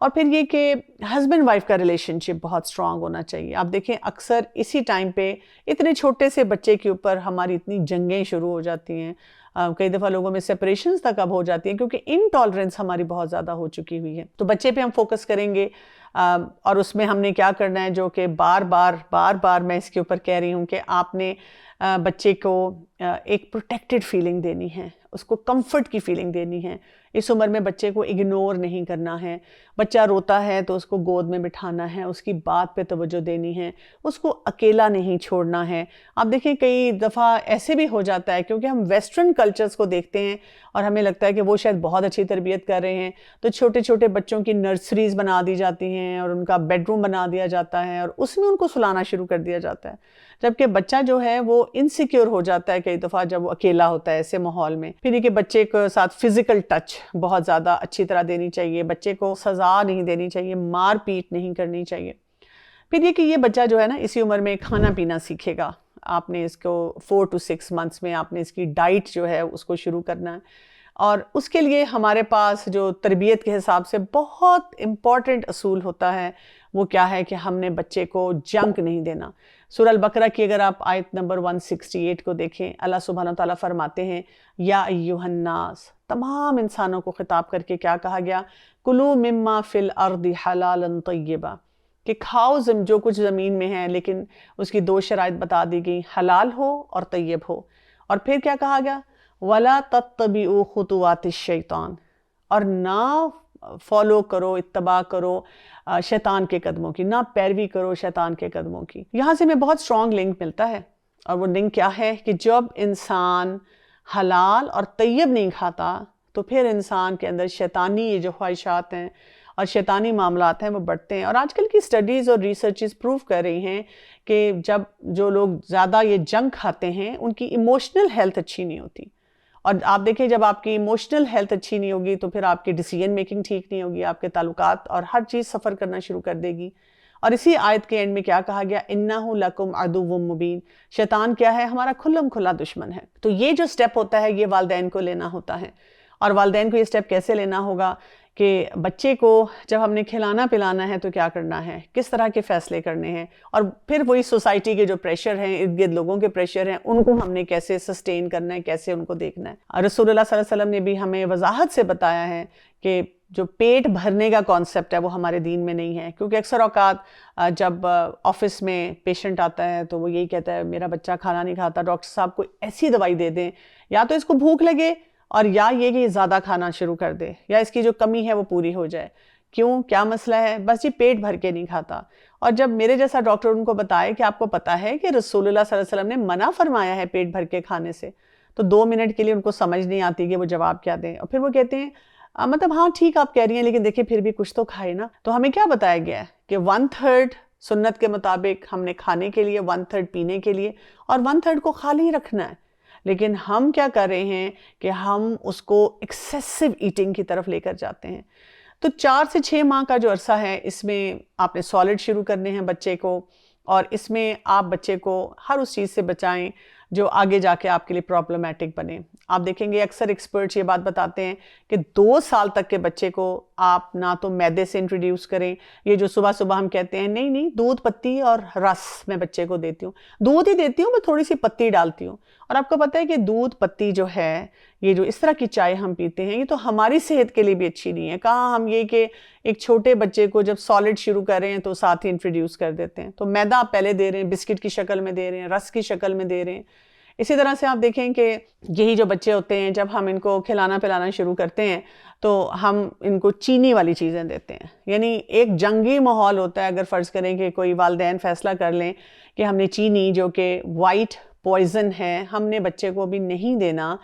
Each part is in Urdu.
اور پھر یہ کہ ہسبینڈ وائف کا ریلیشن شپ بہت اسٹرانگ ہونا چاہیے. آپ دیکھیں اکثر اسی ٹائم پہ اتنے چھوٹے سے بچے کے اوپر ہماری اتنی جنگیں شروع ہو جاتی ہیں. کئی دفعہ لوگوں میں سپریشنز تک اب ہو جاتی ہیں کیونکہ انٹالرنس ہماری بہت زیادہ ہو چکی ہوئی ہے. تو بچے پہ ہم فوکس کریں گے اور اس میں ہم نے کیا کرنا ہے جو کہ بار بار میں اس کے اوپر کہہ رہی ہوں کہ آپ نے بچے کو ایک پروٹیکٹڈ فیلنگ دینی ہے, اس کو کمفرٹ کی فیلنگ دینی ہے. اس عمر میں بچے کو اگنور نہیں کرنا ہے. بچہ روتا ہے تو اس کو گود میں بٹھانا ہے, اس کی بات پہ توجہ دینی ہے, اس کو اکیلا نہیں چھوڑنا ہے. آپ دیکھیں کئی دفعہ ایسے بھی ہو جاتا ہے کیونکہ ہم ویسٹرن کلچرز کو دیکھتے ہیں اور ہمیں لگتا ہے کہ وہ شاید بہت اچھی تربیت کر رہے ہیں, تو چھوٹے چھوٹے بچوں کی نرسریز بنا دی جاتی ہیں اور ان کا بیڈ روم بنا دیا جاتا ہے اور اس میں ان کو سلانا شروع کر دیا جاتا ہے, جبکہ بچہ جو ہے وہ انسیکیور ہو جاتا ہے کئی دفعہ جب وہ اکیلا ہوتا ہے ایسے ماحول میں. پھر یہ کہ بچے کے ساتھ فزیکل ٹچ بہت زیادہ اچھی طرح دینی چاہیے, بچے کو سزا نہیں دینی چاہیے, مار پیٹ نہیں کرنی چاہیے. پھر یہ کہ یہ بچہ جو ہے نا اسی عمر میں کھانا پینا سیکھے گا. آپ نے اس کو 4 to 6 months میں آپ نے اس کی ڈائٹ جو ہے اس کو شروع کرنا ہے, اور اس کے لیے ہمارے پاس جو تربیت کے حساب سے بہت امپورٹنٹ اصول ہوتا ہے وہ کیا ہے کہ ہم نے بچے کو جنک نہیں دینا. سورہ البقرہ کی اگر آپ آیت نمبر 168 کو دیکھیں, اللہ سبحانہ تعالیٰ فرماتے ہیں یا ایھا الناس, تمام انسانوں کو خطاب کر کے کیا کہا گیا, کلوا مما فی الارض حلالا طیبا, کہ کھاؤ جو کچھ زمین میں ہے, لیکن اس کی 2 شرائط بتا دی گئی, حلال ہو اور طیب ہو. اور پھر کیا کہا گیا, ولا تتبعوا خطوات الشیطان, اور نہ فالو کرو, اتباع کرو شیطان کے قدموں کی, نہ پیروی کرو شیطان کے قدموں کی. یہاں سے ہمیں بہت اسٹرانگ لنک ملتا ہے, اور وہ لنک کیا ہے کہ جب انسان حلال اور طیب نہیں کھاتا تو پھر انسان کے اندر شیطانی یہ جو خواہشات ہیں اور شیطانی معاملات ہیں وہ بڑھتے ہیں. اور آج کل کی سٹڈیز اور ریسرچز پروو کر رہی ہیں کہ جب جو لوگ زیادہ یہ جنک کھاتے ہیں ان کی ایموشنل ہیلتھ اچھی نہیں ہوتی. اور آپ دیکھیں جب آپ کی ایموشنل ہیلتھ اچھی نہیں ہوگی تو پھر آپ کی ڈیسیژن میکنگ ٹھیک نہیں ہوگی, آپ کے تعلقات اور ہر چیز سفر کرنا شروع کر دے گی. اور اسی آیت کے اینڈ میں کیا کہا گیا, اِنَّهُ لَكُمْ عَدُوٌّ مُبِينٌ, شیطان کیا ہے, ہمارا کھلم کھلا دشمن ہے. تو یہ جو سٹیپ ہوتا ہے یہ والدین کو لینا ہوتا ہے. اور والدین کو یہ سٹیپ کیسے لینا ہوگا کہ بچے کو جب ہم نے کھلانا پلانا ہے تو کیا کرنا ہے, کس طرح کے فیصلے کرنے ہیں, اور پھر وہی سوسائٹی کے جو پریشر ہیں, ارد گرد لوگوں کے پریشر ہیں, ان کو ہم نے کیسے سسٹین کرنا ہے, کیسے ان کو دیکھنا ہے. رسول اللہ صلی اللہ علیہ وسلم نے بھی ہمیں وضاحت سے بتایا ہے کہ جو پیٹ بھرنے کا کانسیپٹ ہے وہ ہمارے دین میں نہیں ہے. کیونکہ اکثر اوقات جب آفس میں پیشنٹ آتا ہے تو وہ یہی کہتا ہے میرا بچہ کھانا نہیں کھاتا, ڈاکٹر صاحب کو ایسی دوائی دے دیں یا تو اس کو بھوک لگے اور یا یہ کہ یہ زیادہ کھانا شروع کر دے, یا اس کی جو کمی ہے وہ پوری ہو جائے. کیوں, کیا مسئلہ ہے, بس یہ پیٹ بھر کے نہیں کھاتا. اور جب میرے جیسا ڈاکٹر ان کو بتائے کہ آپ کو پتہ ہے کہ رسول اللہ صلی اللہ علیہ وسلم نے منع فرمایا ہے پیٹ بھر کے کھانے سے, تو 2 منٹ کے لیے ان کو سمجھ نہیں آتی کہ وہ جواب کیا دیں. اور پھر وہ کہتے ہیں مطلب ہاں ٹھیک آپ کہہ رہی ہیں لیکن دیکھیں پھر بھی کچھ تو کھائے نا. تو ہمیں کیا بتایا گیا ہے کہ 1/3 سنت کے مطابق ہم نے کھانے کے لیے, 1/3 پینے کے لیے, اور 1/3 کو خالی رکھنا ہے. لیکن ہم کیا کر رہے ہیں کہ ہم اس کو ایکسیسو ایٹنگ کی طرف لے کر جاتے ہیں. تو 4 سے 6 ماہ کا جو عرصہ ہے اس میں آپ نے سالڈ شروع کرنے ہیں بچے کو, اور اس میں آپ بچے کو ہر اس چیز سے بچائیں جو آگے جا کے آپ کے لیے پرابلمٹک بنے. آپ دیکھیں گے اکثر ایکسپرٹس یہ بات بتاتے ہیں کہ 2 سال تک کے بچے کو آپ نہ تو میدے سے انٹروڈیوس کریں, یہ جو صبح صبح ہم کہتے ہیں نہیں دودھ پتی اور رس میں بچے کو دیتی ہوں, دودھ ہی دیتی ہوں میں تھوڑی سی پتی ڈالتی ہوں. اور آپ کو پتہ ہے کہ دودھ پتی جو ہے, یہ جو اس طرح کی چائے ہم پیتے ہیں, یہ تو ہماری صحت کے لیے بھی اچھی نہیں ہے. کہاں ہم یہ کہ ایک چھوٹے بچے کو جب سالڈ شروع کر رہے ہیں تو ساتھ ہی انٹروڈیوس کر دیتے ہیں. تو میدا آپ پہلے دے رہے ہیں, بسکٹ کی شکل میں دے رہے ہیں, رس کی شکل میں دے رہے ہیں. اسی طرح سے آپ دیکھیں کہ یہی جو بچے ہوتے ہیں جب ہم ان کو کھلانا پلانا شروع کرتے ہیں تو ہم ان کو چینی والی چیزیں دیتے ہیں. یعنی ایک جنگی ماحول ہوتا ہے. اگر فرض کریں کہ کوئی والدین فیصلہ کر لیں کہ ہم نے چینی جو کہ وائٹ پوائزن ہے ہم نے بچے کو بھی نہیں دینا,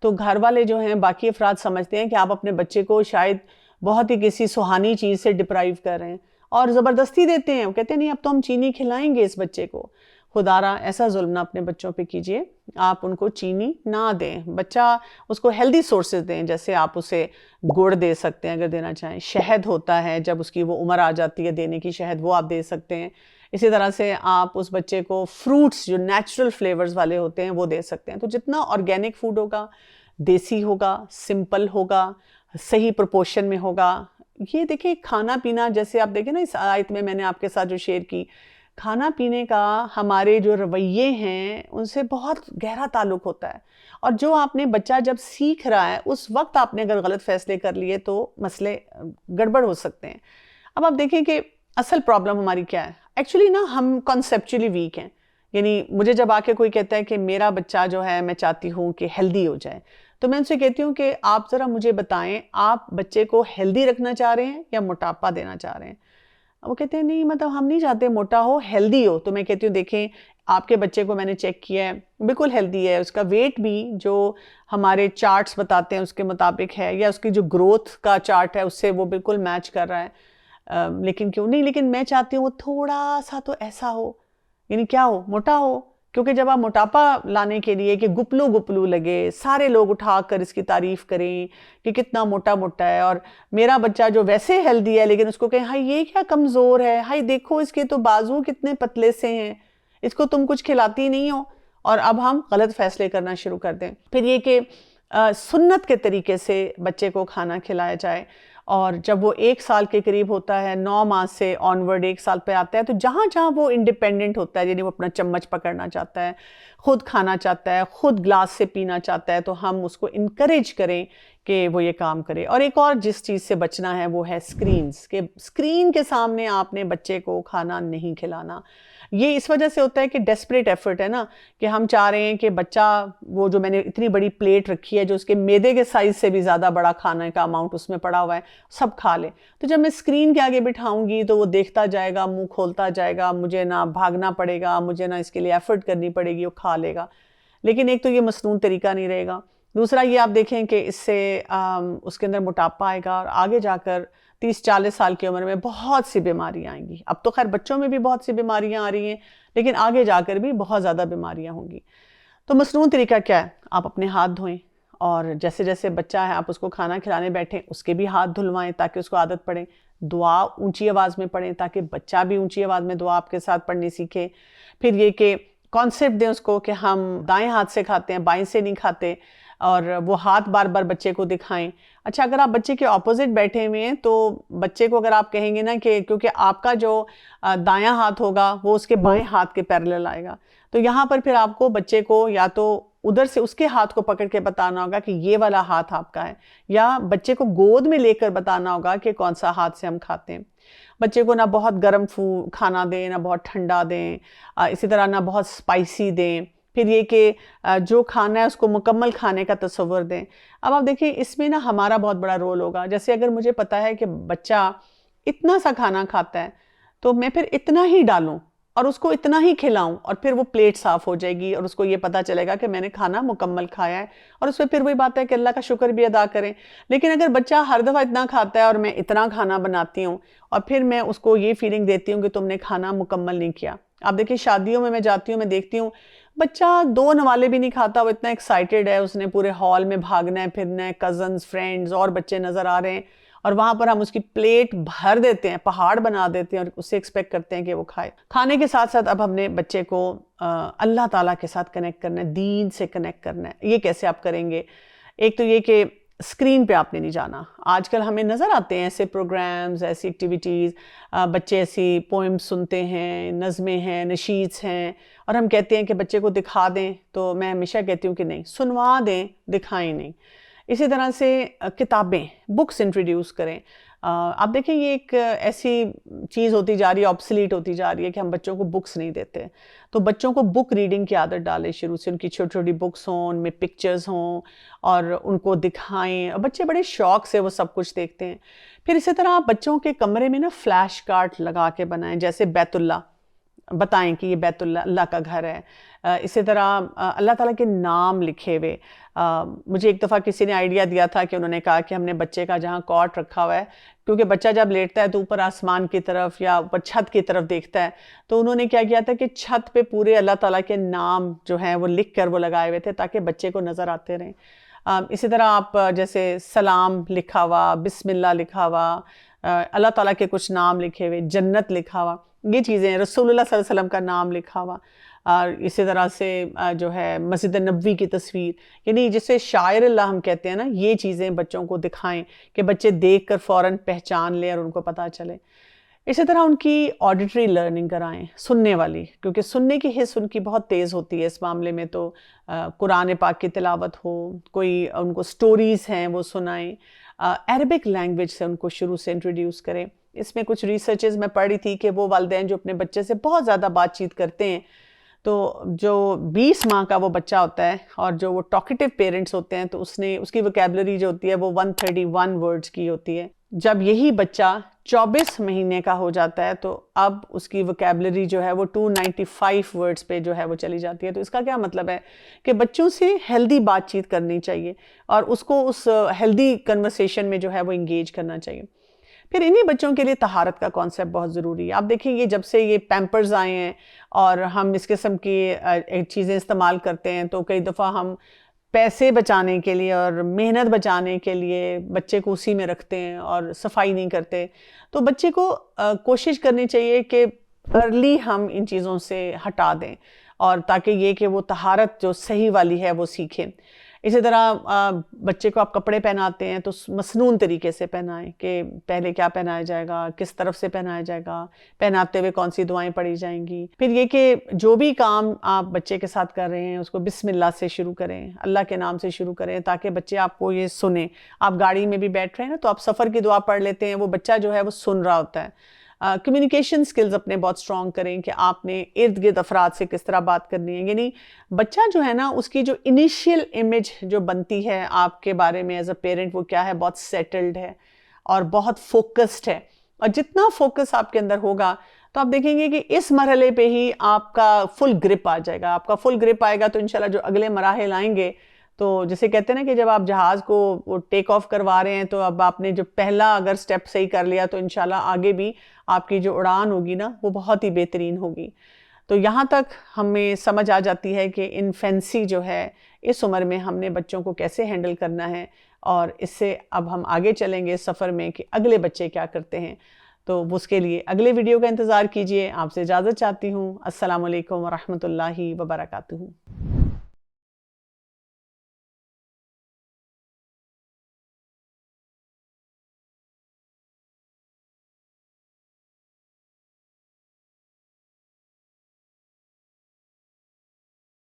تو گھر والے جو ہیں باقی افراد سمجھتے ہیں کہ آپ اپنے بچے کو شاید بہت ہی کسی سہانی چیز سے ڈپرائیو کر رہے ہیں اور زبردستی دیتے ہیں. وہ کہتے ہیں نہیں اب تو ہم چینی کھلائیں گے اس بچے کو. خدا را ایسا ظلم نہ اپنے بچوں پہ کیجئے, آپ ان کو چینی نہ دیں. بچہ اس کو ہیلدی سورسز دیں, جیسے آپ اسے گڑ دے سکتے ہیں اگر دینا چاہیں, شہد ہوتا ہے جب اس کی وہ عمر آ جاتی ہے دینے کی شہد, وہ آپ دے سکتے ہیں. اسی طرح سے آپ اس بچے کو فروٹس جو نیچرل فلیورز والے ہوتے ہیں وہ دے سکتے ہیں. تو جتنا آرگینک فوڈ ہوگا, دیسی ہوگا, سمپل ہوگا, صحیح پروپورشن میں ہوگا, یہ دیکھیں کھانا پینا، جیسے آپ دیکھیں نا اس آیت میں نے آپ کے ساتھ جو شیئر کی، کھانا پینے کا ہمارے جو رویے ہیں ان سے بہت گہرا تعلق ہوتا ہے، اور جو آپ نے بچہ جب سیکھ رہا ہے اس وقت آپ نے اگر غلط فیصلے کر لیے تو مسئلے گڑبڑ ہو سکتے ہیں۔ اب آپ دیکھیں کہ اصل پرابلم ہماری کیا ہے، ایکچولی نا ہم کنسیپچولی ویک ہیں، یعنی مجھے جب آ کے کوئی کہتا ہے کہ میرا بچہ جو ہے میں چاہتی ہوں کہ ہیلدی ہو جائے، تو میں ان سے کہتی ہوں کہ آپ ذرا مجھے بتائیں آپ بچے کو ہیلدی رکھنا چاہ رہے ہیں یا موٹاپا دینا چاہ رہے ہیں؟ وہ کہتے ہیں نہیں مطلب ہم نہیں چاہتے موٹا ہو، ہیلدی ہو۔ تو میں کہتی ہوں دیکھیں آپ کے بچے کو میں نے چیک کیا ہے، بالکل ہیلدی ہے، اس کا ویٹ بھی جو ہمارے چارٹس بتاتے ہیں اس کے مطابق ہے، یا اس کی جو گروتھ کا چارٹ ہے اس سے وہ بالکل میچ کر رہا ہے۔ لیکن کیوں نہیں، لیکن میں چاہتی ہوں وہ تھوڑا سا تو ایسا ہو، یعنی کیا ہو، موٹا ہو، کیونکہ جب آپ موٹاپا لانے کے لیے کہ گپلو گپلو لگے، سارے لوگ اٹھا کر اس کی تعریف کریں کہ کتنا موٹا موٹا ہے، اور میرا بچہ جو ویسے ہیلدی ہے لیکن اس کو کہیں ہائی یہ کیا کمزور ہے، ہائی دیکھو اس کے تو بازو کتنے پتلے سے ہیں، اس کو تم کچھ کھلاتی نہیں ہو، اور اب ہم غلط فیصلے کرنا شروع کر دیں۔ پھر یہ کہ سنت کے طریقے سے بچے کو کھانا کھلایا جائے، اور جب وہ 1 سال کے قریب ہوتا ہے، 9 ماہ سے آنورڈ 1 سال پہ آتا ہے، تو جہاں جہاں وہ انڈیپینڈنٹ ہوتا ہے، یعنی وہ اپنا چمچ پکڑنا چاہتا ہے، خود کھانا چاہتا ہے، خود گلاس سے پینا چاہتا ہے، تو ہم اس کو انکریج کریں کہ وہ یہ کام کرے۔ اور ایک اور جس چیز سے بچنا ہے وہ ہے سکرینز، کہ سکرین کے سامنے آپ نے بچے کو کھانا نہیں کھلانا۔ یہ اس وجہ سے ہوتا ہے کہ ڈیسپریٹ ایفرٹ ہے نا، کہ ہم چاہ رہے ہیں کہ بچہ وہ جو میں نے اتنی بڑی پلیٹ رکھی ہے جو اس کے معدے کے سائز سے بھی زیادہ بڑا کھانے کا اماؤنٹ اس میں پڑا ہوا ہے، سب کھا لے۔ تو جب میں اسکرین کے آگے بٹھاؤں گی تو وہ دیکھتا جائے گا، منہ کھولتا جائے گا، مجھے نہ بھاگنا پڑے گا، مجھے نہ اس کے لیے ایفرٹ کرنی پڑے گی، وہ کھا لے گا۔ لیکن ایک تو یہ مسنون طریقہ نہیں رہے گا، دوسرا یہ آپ دیکھیں کہ اس سے اس کے اندر موٹاپا آئے گا، اور آگے جا کر 30-40 سال کی عمر میں بہت سی بیماریاں آئیں گی۔ اب تو خیر بچوں میں بھی بہت سی بیماریاں آ رہی ہیں، لیکن آگے جا کر بھی بہت زیادہ بیماریاں ہوں گی۔ تو مسنون طریقہ کیا ہے؟ آپ اپنے ہاتھ دھوئیں، اور جیسے جیسے بچہ ہے آپ اس کو کھانا کھلانے بیٹھیں اس کے بھی ہاتھ دھلوائیں تاکہ اس کو عادت پڑے۔ دعا اونچی آواز میں پڑھیں تاکہ بچہ بھی اونچی آواز میں دعا آپ کے ساتھ پڑھنی سیکھے۔ پھر یہ کہ کانسیپٹ دیں اس کو کہ ہم دائیں ہاتھ سے کھاتے ہیں، بائیں سے نہیں کھاتے، اور وہ ہاتھ بار بار بچے کو دکھائیں۔ اچھا اگر آپ بچے کے اپوزٹ بیٹھے ہوئے ہیں تو بچے کو اگر آپ کہیں گے نا کہ کیونکہ آپ کا جو دایاں ہاتھ ہوگا وہ اس کے بائیں ہاتھ کے پیرلل آئے گا، تو یہاں پر پھر آپ کو بچے کو یا تو ادھر سے اس کے ہاتھ کو پکڑ کے بتانا ہوگا کہ یہ والا ہاتھ آپ کا ہے، یا بچے کو گود میں لے کر بتانا ہوگا کہ کون سا ہاتھ سے ہم کھاتے ہیں۔ بچے کو نہ بہت گرم کھانا دیں، نہ بہت ٹھنڈا دیں، اسی طرح نہ بہت سپائسی دیں۔ پھر یہ کہ جو کھانا ہے اس کو مکمل کھانے کا تصور دیں۔ اب آپ دیکھیں اس میں نا ہمارا بہت بڑا رول ہوگا، جیسے اگر مجھے پتا ہے کہ بچہ اتنا سا کھانا کھاتا ہے تو میں پھر اتنا ہی ڈالوں اور اس کو اتنا ہی کھلاؤں، اور پھر وہ پلیٹ صاف ہو جائے گی اور اس کو یہ پتا چلے گا کہ میں نے کھانا مکمل کھایا ہے، اور اس پہ پھر وہی بات ہے کہ اللہ کا شکر بھی ادا کریں۔ لیکن اگر بچہ ہر دفعہ اتنا کھاتا ہے اور میں اتنا کھانا بناتی ہوں اور پھر میں اس کو یہ فیلنگ دیتی ہوں کہ تم نے کھانا مکمل نہیں کیا۔ آپ دیکھیں شادیوں میں جاتی ہوں، میں دیکھتی ہوں بچہ 2 نوالے بھی نہیں کھاتا، وہ اتنا ایکسائٹیڈ ہے، اس نے پورے ہال میں بھاگنا ہے پھرنا ہے، کزنز فرینڈز اور بچے نظر آ رہے ہیں، اور وہاں پر ہم اس کی پلیٹ بھر دیتے ہیں، پہاڑ بنا دیتے ہیں، اور اس سے ایکسپیکٹ کرتے ہیں کہ وہ کھائے۔ کھانے کے ساتھ ساتھ اب ہم نے بچے کو اللہ تعالیٰ کے ساتھ کنیکٹ کرنا ہے، دین سے کنیکٹ کرنا ہے۔ یہ کیسے آپ کریں گے؟ ایک تو یہ کہ اسکرین پہ آپ نے نہیں جانا۔ آج کل ہمیں نظر آتے ہیں ایسے پروگرامز، ایسی ایکٹیویٹیز، بچے ایسی پوئمز سنتے ہیں، نظمیں ہیں، نشیدس ہیں، اور ہم کہتے ہیں کہ بچے کو دکھا دیں، تو میں ہمیشہ کہتی ہوں کہ نہیں، سنوا دیں، دکھائیں نہیں۔ اسی طرح سے کتابیں، بکس انٹروڈیوس کریں۔ آپ دیکھیں یہ ایک ایسی چیز ہوتی جا رہی ہے، آبسلیٹ ہوتی جا رہی ہے کہ ہم بچوں کو بکس نہیں دیتے، تو بچوں کو بک ریڈنگ کی عادت ڈالیں شروع سے، ان کی چھوٹی چھوٹی بکس ہوں، ان میں پکچرز ہوں، اور ان کو دکھائیں، اور بچے بڑے شوق سے وہ سب کچھ دیکھتے ہیں۔ پھر اسی طرح آپ بچوں کے کمرے میں نا فلیش کارڈ لگا کے بنائیں، جیسے بیت اللہ، بتائیں کہ یہ بیت اللہ کا گھر ہے۔ اسی طرح اللہ تعالیٰ کے نام لکھے ہوئے۔ مجھے ایک دفعہ کسی نے آئیڈیا دیا تھا کہ انہوں نے کہا کہ ہم نے بچے کا جہاں کاٹ رکھا ہوا ہے، کیونکہ بچہ جب لیٹتا ہے تو اوپر آسمان کی طرف یا اوپر چھت کی طرف دیکھتا ہے، تو انہوں نے کیا کیا تھا کہ چھت پہ پورے اللہ تعالیٰ کے نام جو ہیں وہ لکھ کر وہ لگائے ہوئے تھے تاکہ بچے کو نظر آتے رہیں۔ اسی طرح آپ جیسے سلام لکھا ہوا، بسم اللہ لکھا ہوا، اللہ تعالیٰ کے کچھ نام لکھے ہوئے، جنت لکھا ہوا، یہ چیزیں، رسول اللہ صلی اللہ علیہ وسلم کا نام لکھا ہوا، اور اسی طرح سے جو ہے مسجد نبوی کی تصویر، یعنی جسے شاعر اللہ ہم کہتے ہیں نا، یہ چیزیں بچوں کو دکھائیں کہ بچے دیکھ کر فوراً پہچان لیں اور ان کو پتہ چلے۔ اسی طرح ان کی آڈیٹری لرننگ کرائیں، سننے والی، کیونکہ سننے کی حس ان کی بہت تیز ہوتی ہے۔ اس معاملے میں تو قرآن پاک کی تلاوت ہو، کوئی ان کو سٹوریز ہیں وہ سنائیں، عربک لینگویج سے ان کو شروع سے انٹروڈیوس کریں۔ اس میں کچھ ریسرچز میں پڑھی تھی کہ وہ والدین جو اپنے بچے سے بہت زیادہ بات چیت کرتے ہیں، تو جو 20 ماہ کا وہ بچہ ہوتا ہے اور جو وہ ٹاکیٹیو پیرنٹس ہوتے ہیں، تو اس کی وکیبلری جو ہوتی ہے وہ 131 ورڈز کی ہوتی ہے۔ جب یہی بچہ 24 مہینے کا ہو جاتا ہے تو اب اس کی وکیبلری جو ہے وہ 295 ورڈز پہ جو ہے وہ چلی جاتی ہے۔ تو اس کا کیا مطلب ہے کہ بچوں سے ہیلدی بات چیت کرنی چاہیے اور اس کو اس ہیلدی کنورسیشن میں جو ہے وہ انگیج کرنا چاہیے۔ پھر انہی بچوں کے لیے طہارت کا کانسیپٹ بہت ضروری ہے۔ آپ دیکھیں یہ جب سے یہ پیمپرز آئے ہیں اور ہم اس قسم کی چیزیں استعمال کرتے ہیں، تو کئی دفعہ ہم پیسے بچانے کے لیے اور محنت بچانے کے لیے بچے کو اسی میں رکھتے ہیں اور صفائی نہیں کرتے۔ تو بچے کو کوشش کرنی چاہیے کہ ارلی ہم ان چیزوں سے ہٹا دیں، اور تاکہ یہ کہ وہ طہارت جو صحیح والی ہے وہ سیکھیں۔ اسی طرح بچے کو آپ کپڑے پہناتے ہیں تو مسنون طریقے سے پہنائیں، کہ پہلے کیا پہنایا جائے گا، کس طرف سے پہنایا جائے گا، پہناتے ہوئے کون سی دعائیں پڑھی جائیں گی۔ پھر یہ کہ جو بھی کام آپ بچے کے ساتھ کر رہے ہیں اس کو بسم اللہ سے شروع کریں، اللہ کے نام سے شروع کریں، تاکہ بچے آپ کو یہ سنیں۔ آپ گاڑی میں بھی بیٹھ رہے ہیں نا تو آپ سفر کی دعا پڑھ لیتے ہیں، وہ بچہ جو ہے وہ سن رہا ہوتا ہے۔ کمیونیکیشن سکلز اپنے بہت سٹرونگ کریں کہ آپ نے ارد گرد افراد سے کس طرح بات کرنی ہے۔ یعنی بچہ جو ہے نا، اس کی جو انیشیل امیج جو بنتی ہے آپ کے بارے میں ایز اے پیرنٹ، وہ کیا ہے، بہت سیٹلڈ ہے اور بہت فوکسڈ ہے۔ اور جتنا فوکس آپ کے اندر ہوگا تو آپ دیکھیں گے کہ اس مرحلے پہ ہی آپ کا فل گرپ آ جائے گا۔ آپ کا فل گرپ آئے گا تو انشاءاللہ جو اگلے مراحل آئیں گے، تو جسے کہتے ہیں نا کہ جب آپ جہاز کو ٹیک آف کروا رہے ہیں تو اب آپ نے جو پہلا اگر سٹیپ صحیح کر لیا تو انشاءاللہ آگے بھی آپ کی جو اڑان ہوگی نا وہ بہت ہی بہترین ہوگی۔ تو یہاں تک ہمیں سمجھ آ جاتی ہے کہ انفینسی جو ہے، اس عمر میں ہم نے بچوں کو کیسے ہینڈل کرنا ہے، اور اس سے اب ہم آگے چلیں گے سفر میں کہ اگلے بچے کیا کرتے ہیں۔ تو اس کے لیے اگلے ویڈیو کا انتظار کیجئے۔ آپ سے اجازت چاہتی ہوں۔ السلام علیکم ورحمۃ اللہ وبرکاتہ۔